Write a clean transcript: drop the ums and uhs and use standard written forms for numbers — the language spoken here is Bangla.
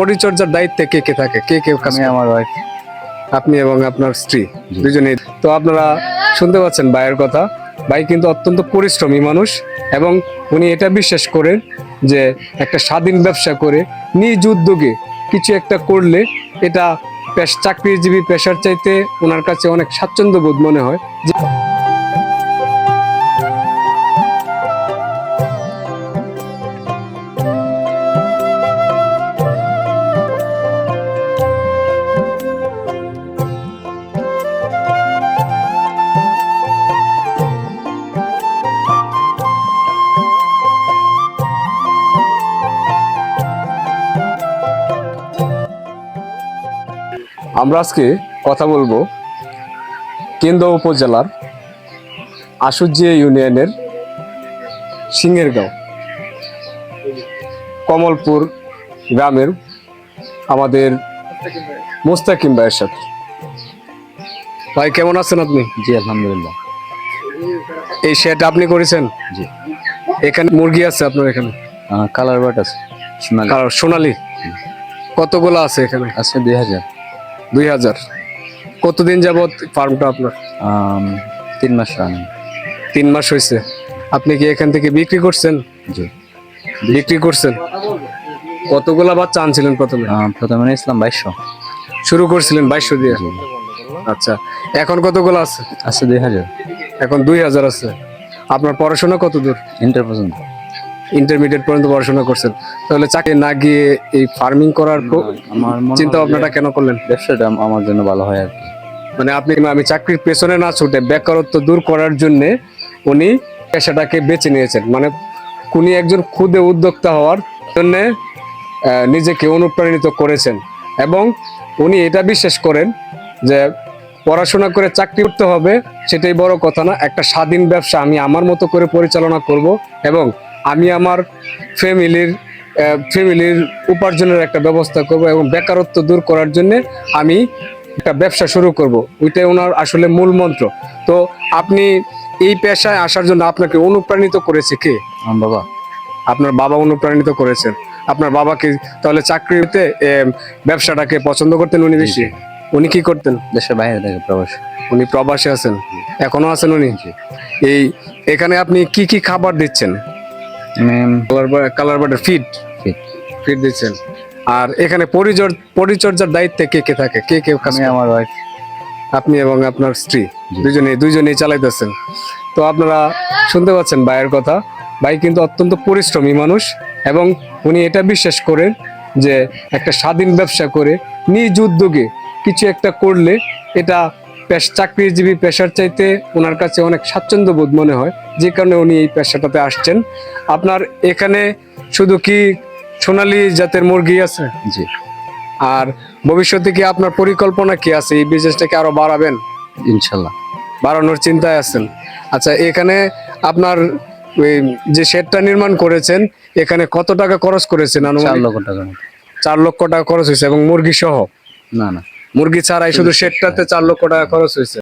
পরিচর্যার দায়িত্বে কে কে থাকে, কে কে? আমি আমার ওয়াইফ। আপনি এবং আপনার স্ত্রী দুজনেই। তো আপনারা শুনতে পাচ্ছেন ভাইয়ের কথা। ভাই কিন্তু অত্যন্ত পরিশ্রমী মানুষ এবং উনি এটা বিশ্বাস করেন যে একটা স্বাধীন ব্যবসা করে নিজ উদ্যোগে কিছু একটা করলে এটা চাকরিজীবী পেশার চাইতে ওনার কাছে অনেক স্বাচ্ছন্দ্য বোধ মনে হয়। আমরা আজকে কথা বলবো কেন্দ্র উপজেলার আশুজিয়া ইউনিয়নের সিংহেরগাঁও কমলপুর গ্রামের আমাদের মুস্তাকিম ভাইয়ের সাথে। ভাই কেমন আছেন আপনি? জি আলহামদুলিল্লাহ। এই শেড আপনি করেছেন? জি। এখানে মুরগি আছে আপনার? এখানে কালার বাট আছে, সোনালী। কতগুলো আছে এখানে? আছে 2000। 2000। কতদিন যাবত ফার্মটা আপনার? 3 মাস রানিং। 3 মাস হয়েছে। আপনি কি এখান থেকে বিক্রি করছেন? জি বিক্রি করছেন। কতগুলা বাচ্চা আনছিলেন প্রথমে? প্রথমে নিয়েছিলাম 2200। শুরু করছিলেন 2200 দিয়ে? আচ্ছা, এখন কতগুলো আছে? আছে 2000। এখন 2000 আছে। আপনার পড়াশোনা কত দূর? ইন্টার পর্যন্ত। ইন্টারমিডিয়েট পর্যন্ত পড়াশোনা করছেন। তাহলে চাকরি না গিয়ে এই ফার্মিং করার আমার চিন্তা ভাবনাটা কেন করলেন? ব্যবসাটা আমার জন্য ভালো হয় আর কি। মানে আমি চাকরির পেছনে না ছুটে বেকারত্ব দূর করার জন্য উনি পেশাটাকে বেছে নিয়েছেন। মানে উনি একজন ক্ষুদে উদ্যোক্তা হওয়ার জন্য নিজেকে অনুপ্রাণিত করেছেন এবং উনি এটা বিশ্বাস করেন যে পড়াশোনা করে চাকরি করতে হবে সেটাই বড় কথা না, একটা স্বাধীন ব্যবসা আমি আমার মতো করে পরিচালনা করব এবং আমি আমার ফ্যামিলির উপার্জনের একটা ব্যবস্থা করব এবং বেকারত্ব দূর করার জন্য আমি একটা ব্যবসা শুরু করব। ওইটাই ওনার আসলে মূল মন্ত্র। তো আপনি এই পেশায় আসার জন্য আপনাকে অনুপ্রাণিত করেছে কে? আমার বাবা। আপনার বাবা অনুপ্রাণিত করেছেন। আপনার বাবাকে তাহলে চাকরিতে ব্যবসাটাকে পছন্দ করতেন উনি বেশি? উনি কি করতেন? দেশের বাইরে থেকে প্রবাসী। উনি প্রবাসী আছেন, এখনো আছেন উনি? এখানে আপনি কি কি খাবার দিচ্ছেন? কালার বাটার ফিড দিচ্ছেন। আর এখানে পরিচর্যার দায়িত্বে কে কে থাকে, কে কে? আমি আমার ওয়াইফ। আপনি এবং আপনার স্ত্রী দুজনেই চালাইতেছেন। তো আপনারা শুনতে পাচ্ছেন ভাইয়ের কথা। ভাই কিন্তু অত্যন্ত পরিশ্রমী মানুষ এবং উনি এটা বিশ্বাস করেন যে একটা স্বাধীন ব্যবসা করে নিজ উদ্যোগে কিছু একটা করলে এটা চাকরিজীবী পেশার চাইতে ওনার কাছে অনেক স্বাচ্ছন্দ্য বোধ মনে হয়, যে কারণে উনি এই পেশাটাতে আসছেন। আপনার এখানে শুধু কি সোনালী জাতের মুরগি আছে? জি। আর ভবিষ্যতে কি আপনার পরিকল্পনা কি আছে? এই বিজনেসটাকে আরো বাড়াবেন? ইনশাল্লাহ বাড়ানোর চিন্তায় আছেন। আচ্ছা, এখানে আপনার ওই যে শেডটা নির্মাণ করেছেন এখানে কত টাকা খরচ করেছেন? 4 লক্ষ টাকা। 4 লক্ষ টাকা খরচ হয়েছে এবং মুরগি সহ? না না, মুরগি ছাড়াই শুধু শেডটাতে 4 লক্ষ টাকা খরচ হয়েছে।